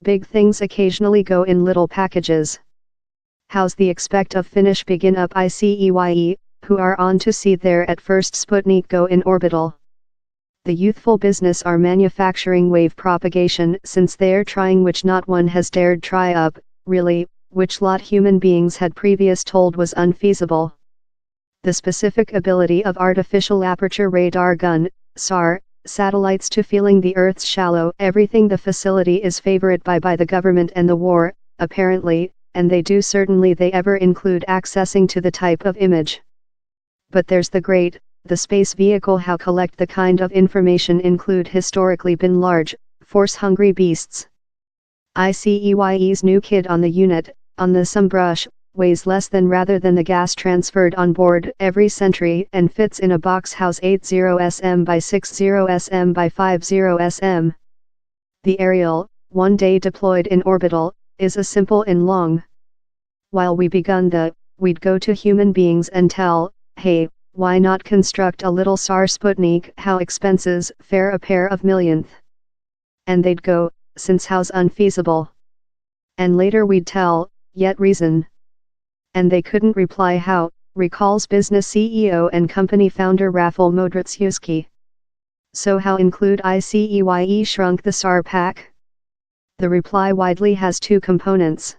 Big things occasionally go in little packages. How's the expect of Finnish begin up ICEYE, who are on to see their at first Sputnik go in orbital. The youthful business are manufacturing wave propagation since they're trying which not one has dared try up, really, which lot human beings had previous told was unfeasible. The specific ability of artificial aperture radar gun, SAR, satellites to feeling the Earth's shallow everything the facility is favored by the government and the war, apparently, and they do certainly they ever include accessing to the type of image. But there's the space vehicle how collect the kind of information include historically been large, force-hungry beasts. ICEYE's new kid on the unit, on the some brush, weighs less than rather than the gas transferred on board every century and fits in a box house 80 sm by 60 sm by 50 sm. The aerial, one day deployed in orbital, is a simple and long. While we'd go to human beings and tell, hey, why not construct a little SAR Sputnik, how expenses, fare a pair of millionth. And they'd go, since how's unfeasible. And later we'd tell, yet reason. And they couldn't reply how, recalls business CEO and company founder Rafał Modrzycki. So how include ICEYE shrunk the SAR pack? The reply widely has two components.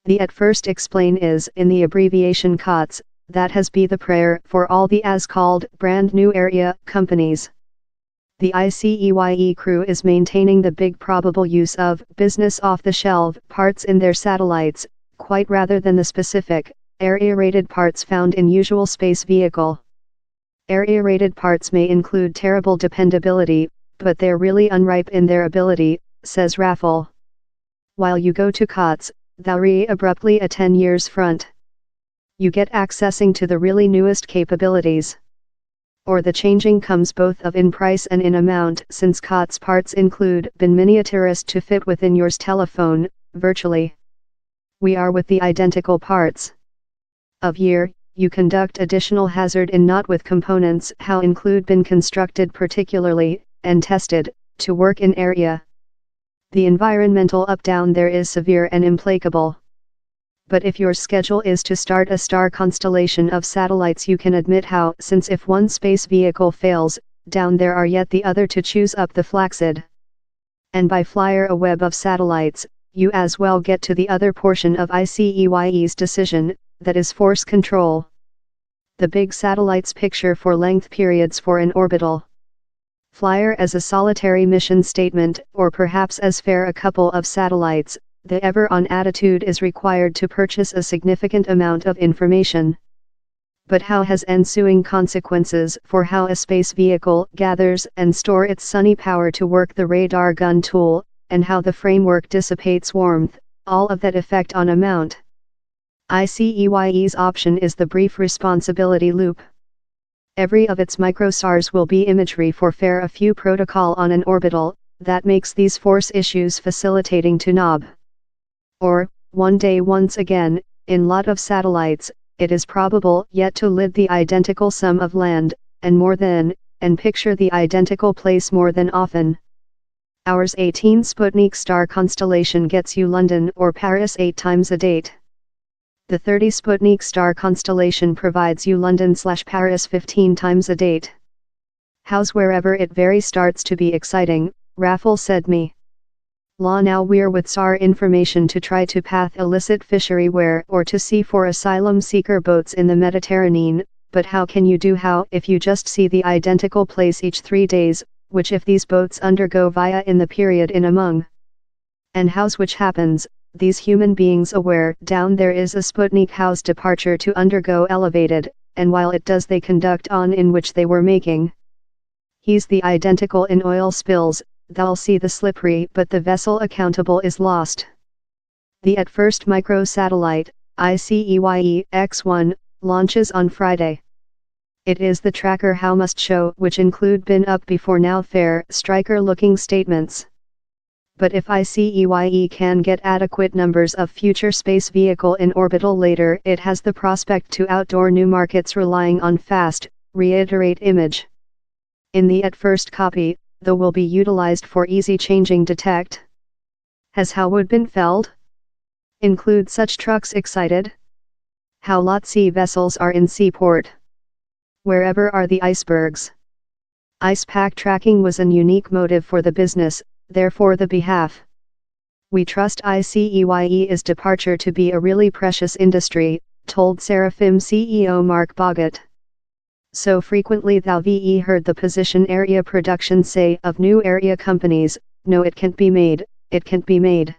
The at first explain is in the abbreviation COTS, that has be the prayer for all the as-called brand new area companies. The ICEYE crew is maintaining the big probable use of business off-the-shelf parts in their satellites, quite rather than the specific, area-rated parts found in usual space vehicle. Area-rated parts may include terrible dependability, but they're really unripe in their ability, says Rafał. While you go to COTS, they're abruptly a 10 years front. You get accessing to the really newest capabilities. Or the changing comes both of in price and in amount since COTS parts include been miniaturized to fit within yours telephone, virtually. We are with the identical parts. Of year, you conduct additional hazard in not with components how include been constructed particularly, and tested, to work in area. The environmental up-down there is severe and implacable. But if your schedule is to start a star constellation of satellites you can admit how since if one space vehicle fails, down there are yet the other to choose up the flaccid. And by flyer a web of satellites, you as well get to the other portion of ICEYE's decision, that is force control. The big satellites picture for length periods for an orbital flyer as a solitary mission statement or perhaps as fair a couple of satellites. The ever-on attitude is required to purchase a significant amount of information. But how has ensuing consequences for how a space vehicle gathers and store its sunny power to work the radar gun tool, and how the framework dissipates warmth, all of that effect on amount. ICEYE's option is the brief responsibility loop. Every of its microsars will be imagery for fair a few protocol on an orbital, that makes these force issues facilitating to knob. Or, one day once again, in lot of satellites, it is probable yet to lid the identical sum of land, and more than, and picture the identical place more than often. Ours 18 Sputnik star constellation gets you London or Paris 8 times a date. The 30 Sputnik star constellation provides you London/Paris 15 times a date. How's wherever it very starts to be exciting, Rafał said me. Law now we're with SAR information to try to path illicit fishery where or to see for asylum seeker boats in the Mediterranean, but how can you do how if you just see the identical place each 3 days, which if these boats undergo via in the period in among. And how's which happens, these human beings aware down there is a Sputnik how's departure to undergo elevated, and while it does they conduct on in which they were making. He's the identical in oil spills. They'll see the slippery but the vessel accountable is lost. The at first microsatellite, ICEYE X1, launches on Friday. It is the tracker how must show which include been up before now fair striker looking statements. But if ICEYE can get adequate numbers of future space vehicle in orbital later it has the prospect to outdoor new markets relying on fast, reiterate image. In the at first copy, though will be utilized for easy changing detect. Has how wood been felled? Include such trucks excited? How lot sea vessels are in seaport? Wherever are the icebergs? Ice pack tracking was an unique motive for the business, therefore the behalf. We trust ICEYE's departure to be a really precious industry, told Seraphim CEO Mark Boggett. So frequently thou ve heard the position area production say of new area companies, no it can't be made, it can't be made.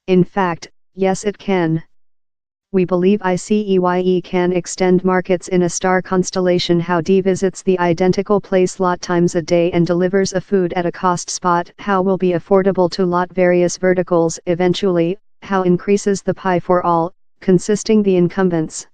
In fact, yes it can. We believe ICEYE can extend markets in a star constellation. How D visits the identical place lot times a day and delivers a food at a cost spot. How will be affordable to lot various verticals eventually. How increases the pie for all, consisting the incumbents.